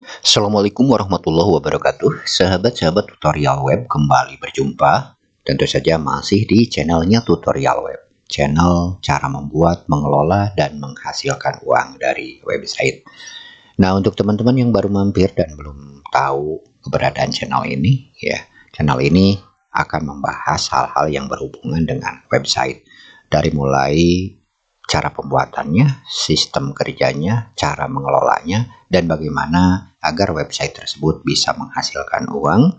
Assalamualaikum warahmatullahi wabarakatuh. Sahabat-sahabat tutorial web kembali berjumpa. Tentu saja masih di channelnya tutorial web. Channel cara membuat, mengelola, dan menghasilkan uang dari website. Nah, untuk teman-teman yang baru mampir dan belum tahu keberadaan channel ini, ya, channel ini akan membahas hal-hal yang berhubungan dengan website. Dari mulai cara pembuatannya, sistem kerjanya, cara mengelolanya, dan bagaimana agar website tersebut bisa menghasilkan uang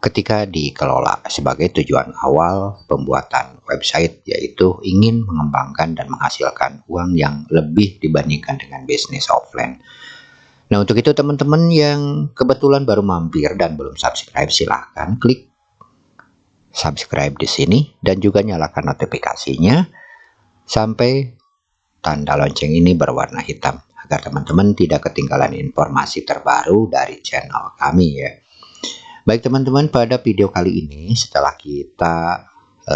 ketika dikelola. Sebagai tujuan awal pembuatan website yaitu ingin mengembangkan dan menghasilkan uang yang lebih dibandingkan dengan bisnis offline. Nah, untuk itu teman-teman yang kebetulan baru mampir dan belum subscribe, silahkan klik subscribe di sini dan juga nyalakan notifikasinya sampai tanda lonceng ini berwarna hitam agar teman-teman tidak ketinggalan informasi terbaru dari channel kami ya. Baik teman-teman, pada video kali ini setelah kita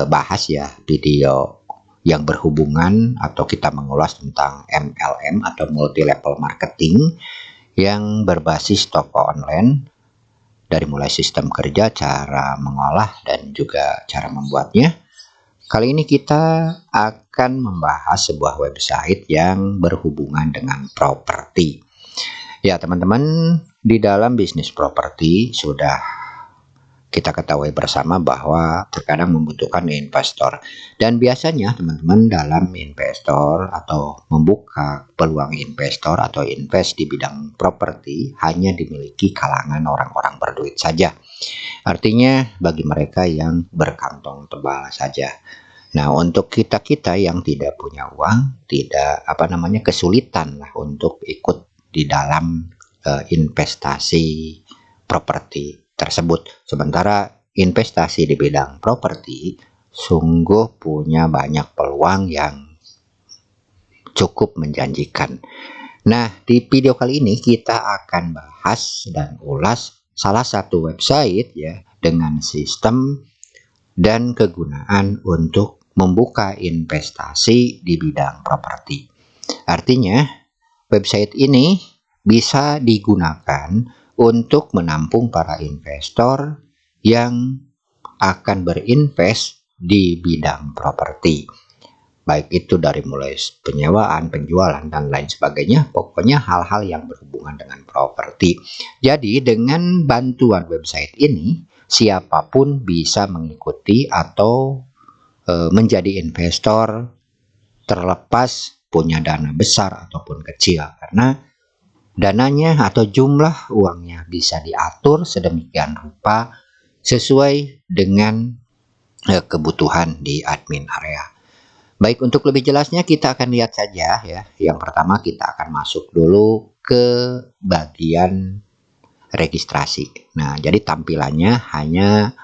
bahas ya video yang berhubungan atau kita mengulas tentang MLM atau multi level marketing yang berbasis toko online, dari mulai sistem kerja, cara mengolah dan juga cara membuatnya. Kali ini kita akan membahas sebuah website yang berhubungan dengan properti. Ya teman-teman, di dalam bisnis properti sudah kita ketahui bersama bahwa terkadang membutuhkan investor. Dan biasanya teman-teman dalam investor atau membuka peluang investor atau invest di bidang properti hanya dimiliki kalangan orang-orang berduit saja. Artinya bagi mereka yang berkantong tebal saja. Nah, untuk kita-kita yang tidak punya uang, tidak kesulitan lah untuk ikut di dalam investasi properti tersebut. Sementara investasi di bidang properti sungguh punya banyak peluang yang cukup menjanjikan. Nah, di video kali ini kita akan bahas dan ulas salah satu website ya dengan sistem dan kegunaan untuk membuka investasi di bidang properti. Artinya, website ini bisa digunakan untuk menampung para investor yang akan berinvest di bidang properti. Baik itu dari mulai penyewaan, penjualan, dan lain sebagainya. Pokoknya hal-hal yang berhubungan dengan properti. Jadi dengan bantuan website ini, siapapun bisa mengikuti atau menjadi investor terlepas punya dana besar ataupun kecil. Karena dananya atau jumlah uangnya bisa diatur sedemikian rupa sesuai dengan kebutuhan di admin area. Baik, untuk lebih jelasnya kita akan lihat saja ya. Yang pertama kita akan masuk dulu ke bagian registrasi. Nah, jadi tampilannya hanya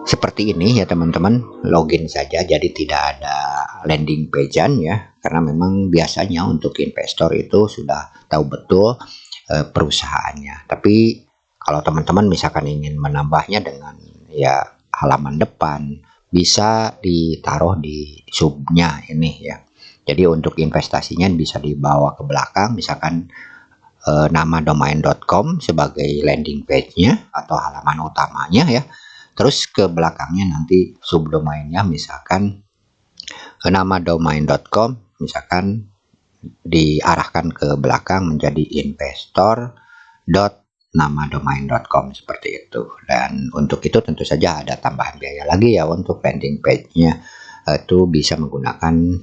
seperti ini ya teman-teman, login saja, jadi tidak ada landing page-an ya, karena memang biasanya untuk investor itu sudah tahu betul perusahaannya. Tapi kalau teman-teman misalkan ingin menambahnya dengan ya halaman depan, bisa ditaruh di subnya ini ya. Jadi untuk investasinya bisa dibawa ke belakang, misalkan nama domain.com sebagai landing page-nya atau halaman utamanya ya. Terus ke belakangnya nanti subdomainnya misalkan nama domain.com, misalkan diarahkan ke belakang menjadi investor.namadomain.com seperti itu. Dan untuk itu tentu saja ada tambahan biaya lagi ya untuk landing page-nya. Itu bisa menggunakan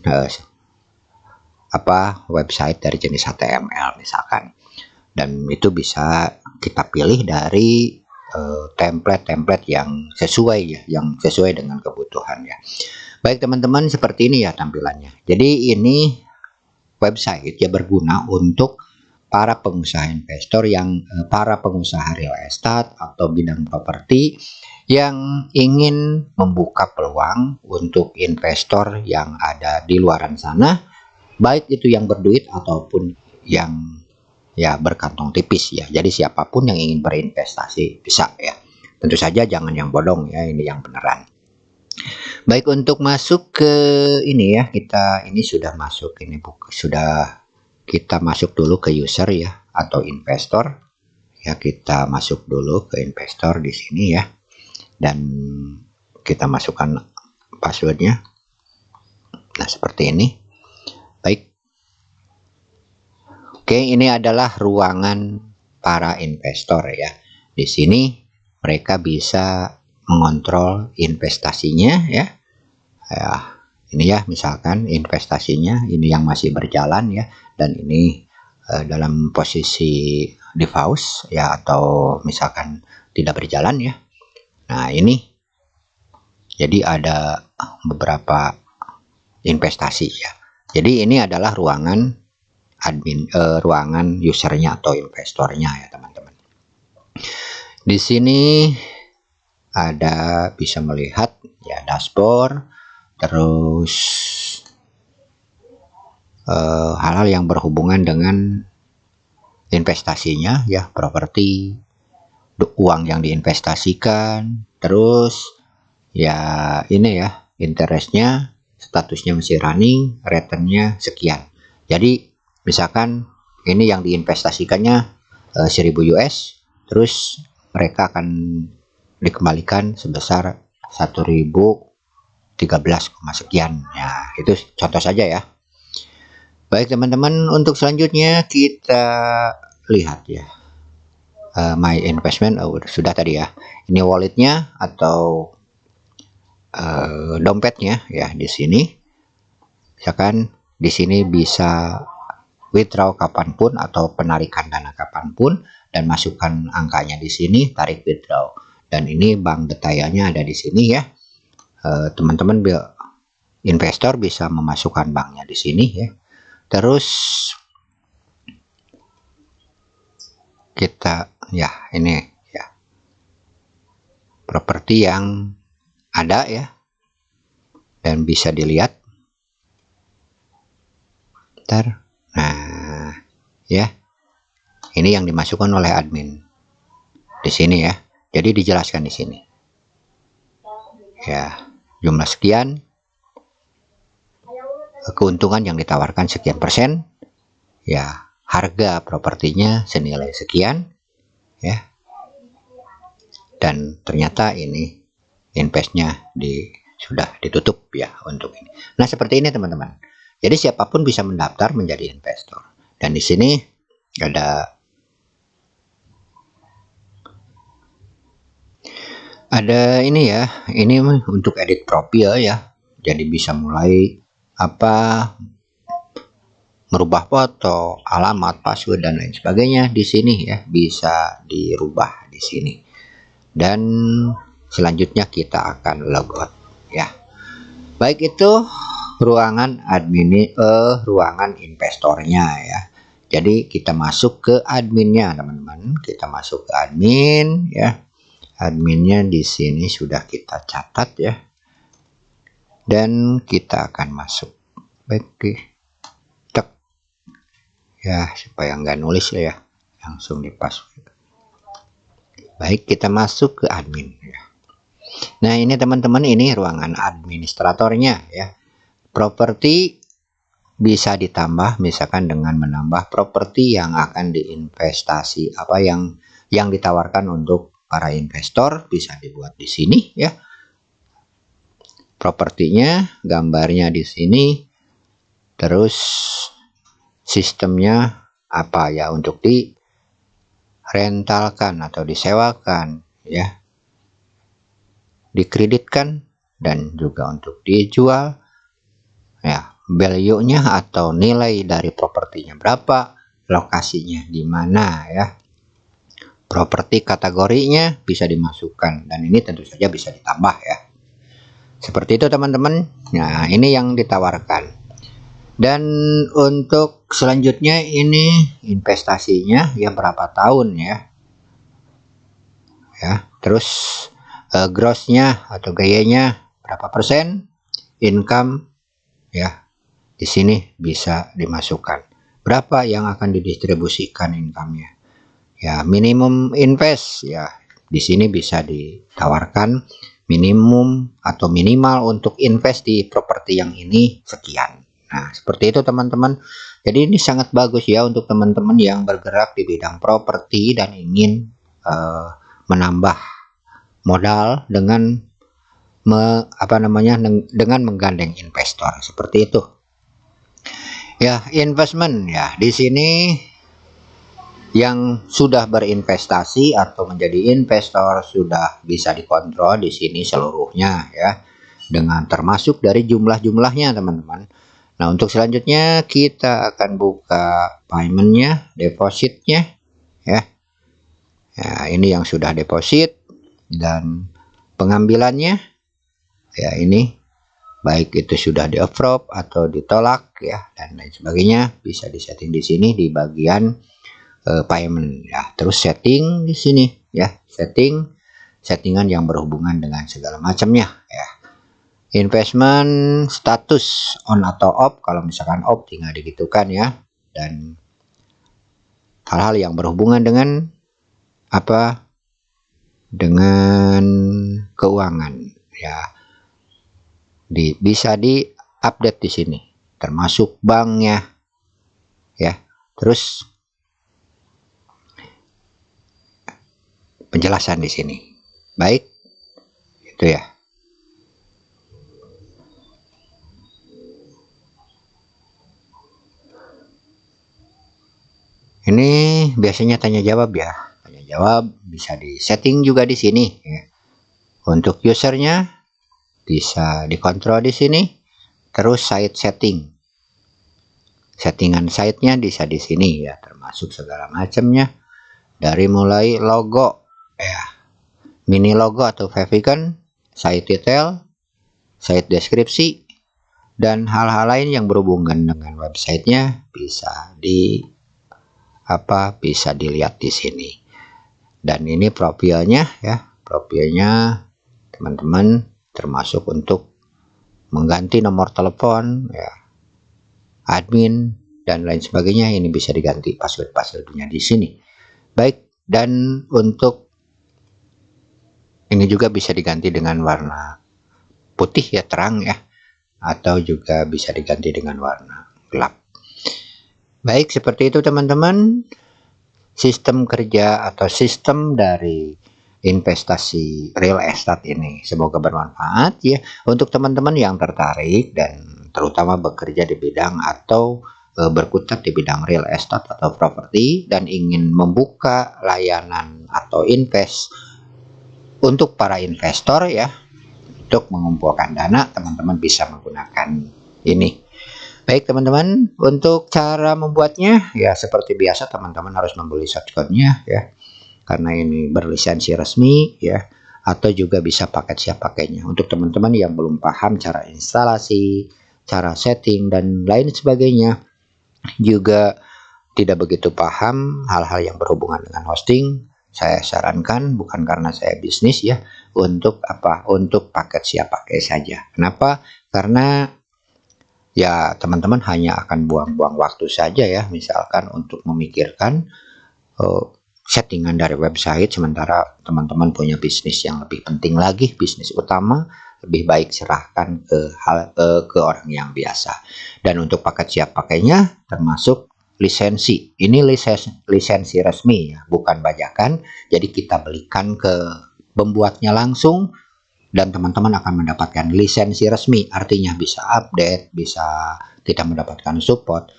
website dari jenis HTML misalkan. Dan itu bisa kita pilih dari template-template yang sesuai ya, yang sesuai dengan kebutuhan ya. Baik teman-teman, seperti ini ya tampilannya. Jadi ini website ya berguna untuk para pengusaha investor para pengusaha real estate atau bidang properti yang ingin membuka peluang untuk investor yang ada di luaran sana, baik itu yang berduit ataupun yang ya berkantong tipis ya. Jadi siapapun yang ingin berinvestasi bisa ya. Tentu saja jangan yang bodong ya, ini yang beneran. Baik, untuk masuk ke ini ya, kita ini sudah masuk ini sudah kita masuk dulu ke user ya, atau investor. Ya, kita masuk dulu ke investor di sini ya. Dan kita masukkan passwordnya. Nah, seperti ini. Baik. Oke, ini adalah ruangan para investor ya. Di sini mereka bisa mengontrol investasinya ya. Ya, ini ya, misalkan investasinya ini yang masih berjalan ya, dan ini dalam posisi default ya, atau misalkan tidak berjalan ya. Nah, ini jadi ada beberapa investasi ya. Jadi ini adalah ruangan admin, ruangan usernya atau investornya ya teman-teman. Di sini ada bisa melihat ya dashboard, terus hal-hal yang berhubungan dengan investasinya ya, properti, uang yang diinvestasikan, terus ya ini ya interestnya, statusnya masih running, returnnya sekian. Jadi misalkan ini yang diinvestasikannya 1000 US, terus mereka akan dikembalikan sebesar 1013, sekian ya. Itu contoh saja ya. Baik teman-teman, untuk selanjutnya kita lihat ya, my investment. Sudah tadi ya, ini walletnya atau dompetnya ya. Di sini misalkan di sini bisa withdraw kapanpun atau penarikan dana kapanpun, dan masukkan angkanya di sini, tarik withdraw. Dan ini bank detailnya ada di sini ya. Teman-teman investor bisa memasukkan banknya di sini ya. Terus kita ya, ini ya properti yang ada ya, dan bisa dilihat. Nah ya, ini yang dimasukkan oleh admin di sini ya. Jadi dijelaskan di sini ya, jumlah sekian, keuntungan yang ditawarkan sekian persen ya, harga propertinya senilai sekian ya, dan ternyata ini investnya sudah ditutup ya untuk ini. Nah, seperti ini teman-teman. Jadi siapapun bisa mendaftar menjadi investor. Dan di sini ada ini ya, ini untuk edit profil ya. Jadi bisa mulai merubah foto, alamat, password, dan lain sebagainya di sini ya, bisa dirubah di sini. Dan selanjutnya kita akan logout ya. Baik, itu ruangan admin, ruangan investornya ya. Jadi kita masuk ke adminnya teman-teman. Kita masuk ke admin ya. Adminnya di sini sudah kita catat ya, dan kita akan masuk. Baik, cek ya, supaya nggak nulis ya, langsung di password. Baik, kita masuk ke admin ya. Nah, ini teman-teman, ini ruangan administratornya ya. Properti bisa ditambah misalkan dengan menambah properti yang akan diinvestasi, yang ditawarkan untuk para investor, bisa dibuat di sini ya. Propertinya, gambarnya di sini, terus sistemnya apa ya, untuk direntalkan atau disewakan ya, dikreditkan, dan juga untuk dijual ya, value-nya atau nilai dari propertinya berapa, lokasinya di mana ya, properti kategorinya bisa dimasukkan, dan ini tentu saja bisa ditambah ya. Seperti itu teman-teman. Nah, ini yang ditawarkan. Dan untuk selanjutnya ini investasinya ya, berapa tahun ya. Ya, terus grossnya atau gayanya berapa persen, income ya. Di sini bisa dimasukkan berapa yang akan didistribusikan income-nya. Ya, minimum invest ya, di sini bisa ditawarkan minimum atau minimal untuk invest di properti yang ini sekian Nah, seperti itu teman-teman. Jadi ini sangat bagus ya untuk teman-teman yang bergerak di bidang properti dan ingin menambah modal dengan dengan menggandeng investor seperti itu. Ya, investment ya. Di sini yang sudah berinvestasi atau menjadi investor sudah bisa dikontrol di sini seluruhnya ya. Dengan termasuk dari jumlah-jumlahnya teman-teman. Nah, untuk selanjutnya kita akan buka paymentnya, depositnya ya. Nah, ini yang sudah deposit dan pengambilannya ya, ini baik itu sudah di approve atau ditolak ya dan lain sebagainya, bisa disetting di sini di bagian payment ya. Terus setting di sini ya, settingan yang berhubungan dengan segala macamnya ya. Investment status on atau off, kalau misalkan off tinggal digitukan ya. Dan hal-hal yang berhubungan dengan apa, dengan keuangan ya, bisa di update di sini termasuk banknya ya. Terus penjelasan di sini baik itu ya. Ini biasanya tanya jawab ya. Tanya jawab bisa di setting juga di sini ya. Untuk usernya bisa dikontrol di sini. Terus site setting. Settingan site-nya bisa di sini ya, termasuk segala macamnya. Dari mulai logo ya, mini logo atau favicon, site detail, site deskripsi, dan hal-hal lain yang berhubungan dengan websitenya bisa bisa dilihat di sini. Dan ini profilnya ya, profilnya teman-teman termasuk untuk mengganti nomor telepon ya, admin dan lain sebagainya, ini bisa diganti passwordnya di sini. Baik, dan untuk ini juga bisa diganti dengan warna putih ya, terang ya, atau juga bisa diganti dengan warna gelap. Baik, seperti itu teman-teman sistem kerja atau sistem dari investasi real estate ini. Semoga bermanfaat ya untuk teman-teman yang tertarik dan terutama bekerja di bidang atau berkutat di bidang real estate atau properti dan ingin membuka layanan atau invest untuk para investor ya, untuk mengumpulkan dana, teman-teman bisa menggunakan ini. Baik teman-teman, untuk cara membuatnya ya seperti biasa teman-teman harus membeli shotgunnya ya, karena ini berlisensi resmi ya, atau juga bisa paket siap pakainya. Untuk teman-teman yang belum paham cara instalasi, cara setting dan lain sebagainya, juga tidak begitu paham hal-hal yang berhubungan dengan hosting, saya sarankan bukan karena saya bisnis ya, untuk paket siap pakai saja. Kenapa? Karena ya teman-teman hanya akan buang-buang waktu saja ya, misalkan untuk memikirkan settingan dari website, sementara teman-teman punya bisnis yang lebih penting lagi, bisnis utama, lebih baik serahkan ke orang yang biasa. Dan untuk paket siap pakainya termasuk lisensi, ini lisensi resmi ya, bukan bajakan, jadi kita belikan ke pembuatnya langsung dan teman-teman akan mendapatkan lisensi resmi, artinya bisa update, bisa tidak mendapatkan support.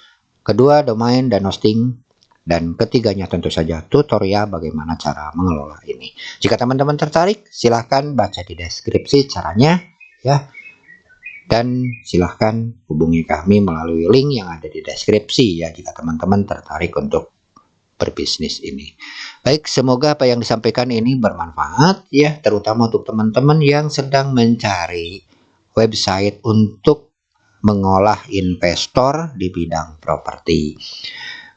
Kedua, domain dan hosting. Dan ketiganya tentu saja tutorial bagaimana cara mengelola ini. Jika teman-teman tertarik, silahkan baca di deskripsi caranya ya. Dan silahkan hubungi kami melalui link yang ada di deskripsi ya, jika teman-teman tertarik untuk berbisnis ini. Baik, semoga apa yang disampaikan ini bermanfaat ya, terutama untuk teman-teman yang sedang mencari website untuk mengolah investor di bidang properti.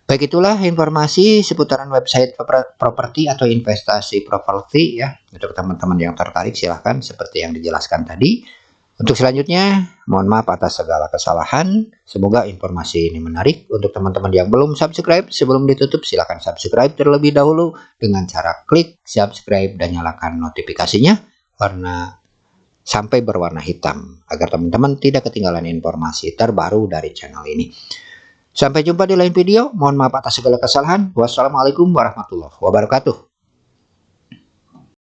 Baik, itulah informasi seputaran website properti atau investasi properti ya. Untuk teman-teman yang tertarik silahkan seperti yang dijelaskan tadi. Untuk selanjutnya, mohon maaf atas segala kesalahan. Semoga informasi ini menarik. Untuk teman-teman yang belum subscribe, sebelum ditutup silahkan subscribe terlebih dahulu dengan cara klik subscribe dan nyalakan notifikasinya. Karena sampai berwarna hitam agar teman-teman tidak ketinggalan informasi terbaru dari channel ini. Sampai jumpa di lain video. Mohon maaf atas segala kesalahan. Wassalamualaikum warahmatullahi wabarakatuh.